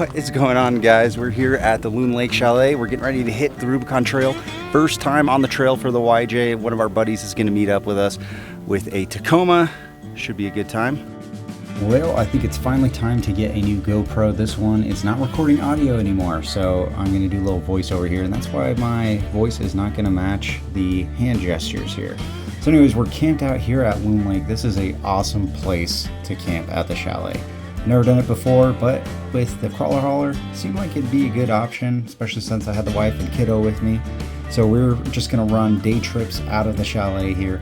What is going on, guys? We're here at the Loon Lake Chalet. We're getting ready to hit the Rubicon Trail. First time on the trail for the YJ. One of our buddies is going to meet up with us with a Tacoma. Should be a good time. Well, I think it's finally time to get a new GoPro. This one is not recording audio anymore, so I'm going to do a little voiceover here, and that's why my voice is not going to match the hand gestures here. So anyways, we're camped out here at Loon Lake. This is an awesome place to camp at the chalet. Never done it before, but with the crawler hauler, it seemed like it'd be a good option, especially since I had the wife and kiddo with me. So we're just gonna run day trips out of the chalet here.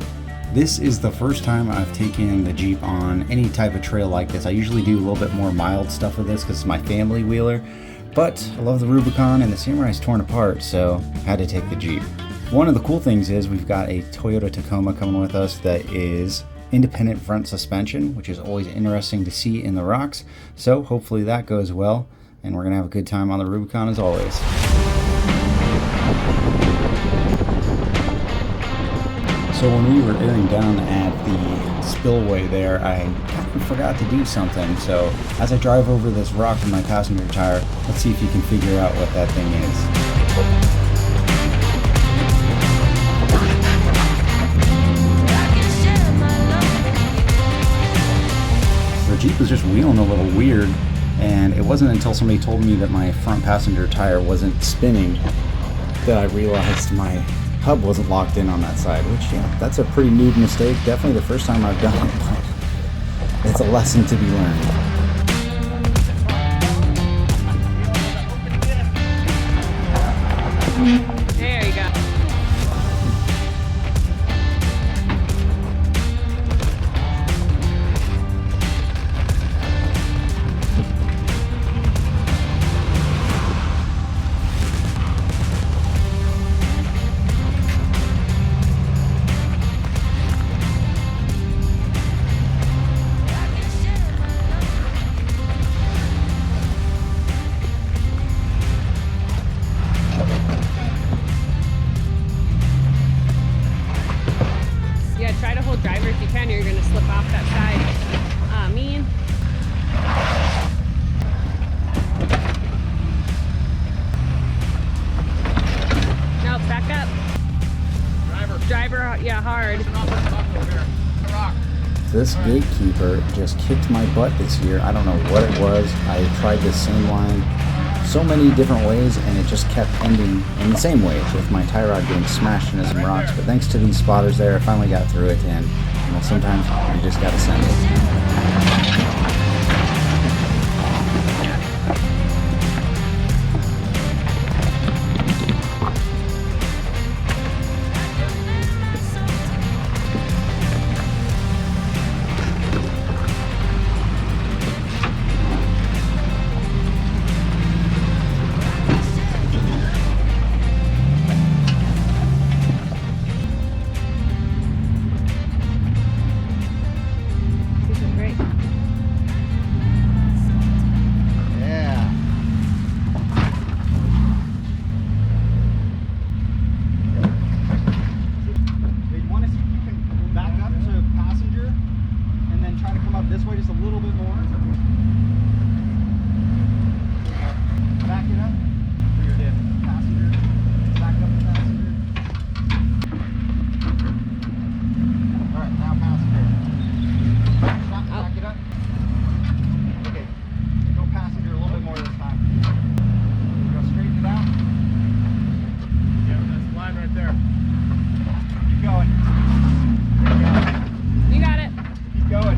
This is the first time I've taken the Jeep on any type of trail like this. I usually do a little bit more mild stuff with this because it's my family wheeler, but I love the Rubicon and the Samurai's torn apart, so I had to take the Jeep. One of the cool things is we've got a Toyota Tacoma coming with us that is independent front suspension, which is always interesting to see in the rocks. So hopefully that goes well, and we're gonna have a good time on the Rubicon as always. So when we were airing down at the Spillway there, I kind of forgot to do something. So as I drive over this rock in my passenger tire, let's see if you can figure out what that thing is. Jeep was just wheeling a little weird, and it wasn't until somebody told me that my front passenger tire wasn't spinning that I realized my hub wasn't locked in on that side, which, yeah, that's a pretty noob mistake. Definitely the first time I've done it, but it's a lesson to be learned. There you go. Try to hold driver if you can, or you're going to slip off that side. Mean. Nope, back up. Driver, yeah, hard. This gatekeeper just kicked my butt this year. I don't know what it was. I tried this same line so many different ways, and it just kept ending in the same way, with my tie rod getting smashed into some rocks. But thanks to these spotters there, I finally got through it, and you know, sometimes you just gotta send it. This way just a little bit more. Back it up. Rear diff. Passenger. Back up the passenger. Alright, now passenger. Stop, back it up. Okay. Go passenger a little bit more this time. Go straighten it out. Yeah, that's the line right there. Keep going. There you go. You got it. Keep going.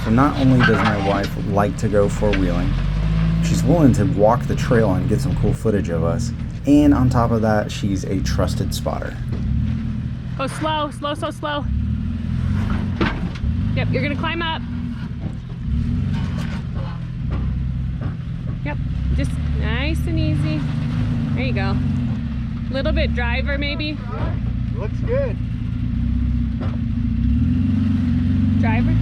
So not only does my wife like to go four-wheeling, she's willing to walk the trail and get some cool footage of us. And on top of that, she's a trusted spotter. Go slow, slow, slow, slow. Yep, you're gonna climb up. Yep, just nice and easy. There you go. Little bit driver maybe. Looks good. Driver.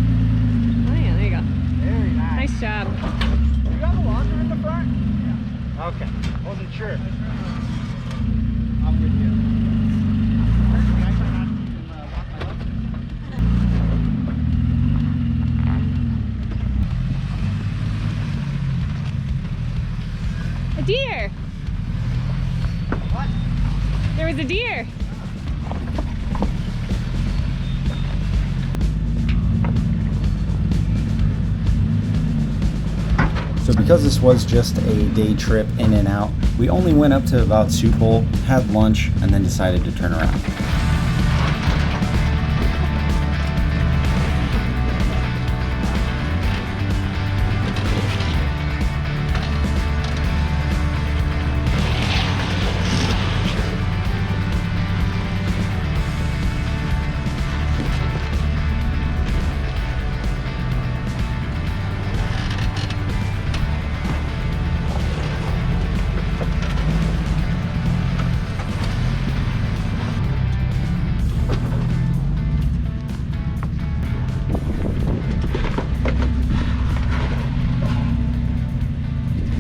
Oh yeah, there you go. Very nice. Nice job. You got the launcher in the front? Yeah. Okay, wasn't sure. I'm with you. A deer. What? There was a deer. So because this was just a day trip in and out, we only went up to about Sioux Hole, had lunch, and then decided to turn around.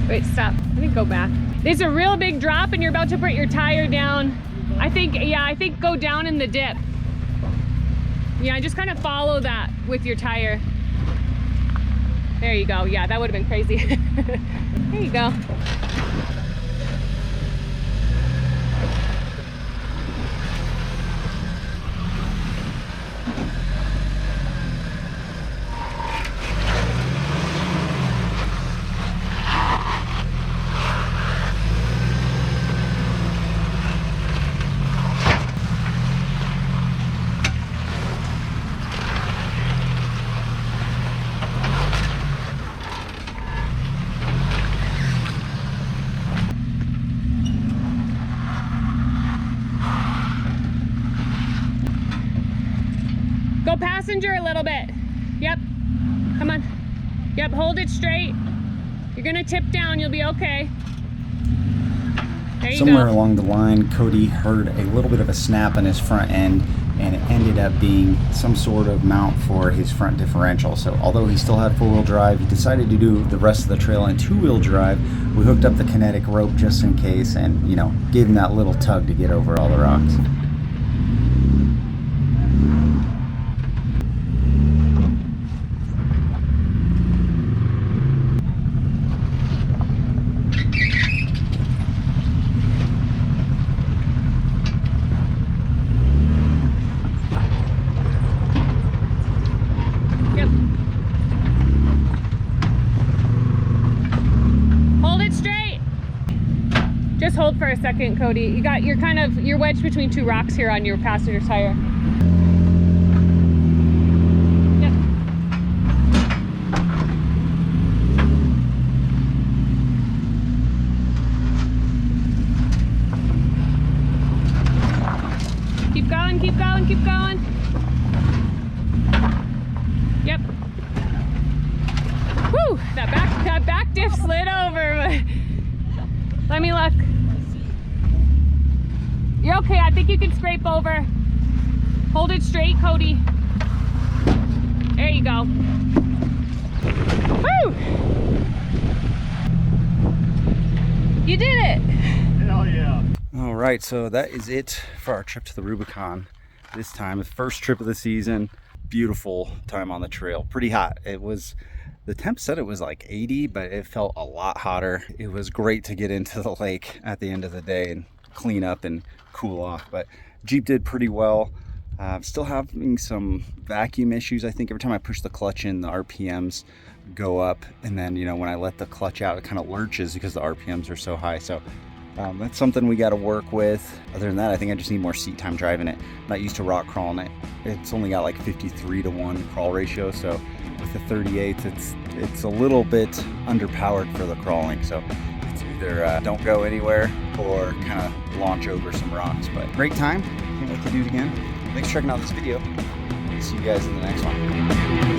Wait, stop. I think go back. There's a real big drop and you're about to put your tire down. I think go down in the dip. Yeah, just kind of follow that with your tire. There you go. Yeah, that would have been crazy. There you go. Go passenger a little bit. Yep. Come on. Yep, hold it straight. You're gonna tip down, you'll be okay. There you Somewhere go. along the line, Cody heard a little bit of a snap on his front end, and it ended up being some sort of mount for his front differential. So although he still had four-wheel drive, he decided to do the rest of the trail in two-wheel drive. We hooked up the kinetic rope just in case, and gave him that little tug to get over all the rocks. Just hold for a second, Cody. You're wedged between two rocks here on your passenger tire. Yep. Keep going, keep going, keep going. Yep. Whew, that back diff slid over. Let me look. You're okay, I think you can scrape over. Hold it straight, Cody. There you go. Woo! You did it! Hell yeah. All right, so that is it for our trip to the Rubicon. This time, the first trip of the season. Beautiful time on the trail. Pretty hot. The temp said it was like 80, but it felt a lot hotter. It was great to get into the lake at the end of the day and clean up and cool off. But Jeep did pretty well. Still having some vacuum issues. I think every time I push the clutch in, the RPMs go up. And then, when I let the clutch out, it kind of lurches because the RPMs are so high. So That's something we got to work with. Other than that, I think I just need more seat time driving it. I'm not used to rock crawling it. It's only got like 53-to-1 crawl ratio, so with the 38, it's a little bit underpowered for the crawling. So it's either don't go anywhere or kind of launch over some rocks. But great time. Can't wait to do it again. Thanks for checking out this video. See you guys in the next one.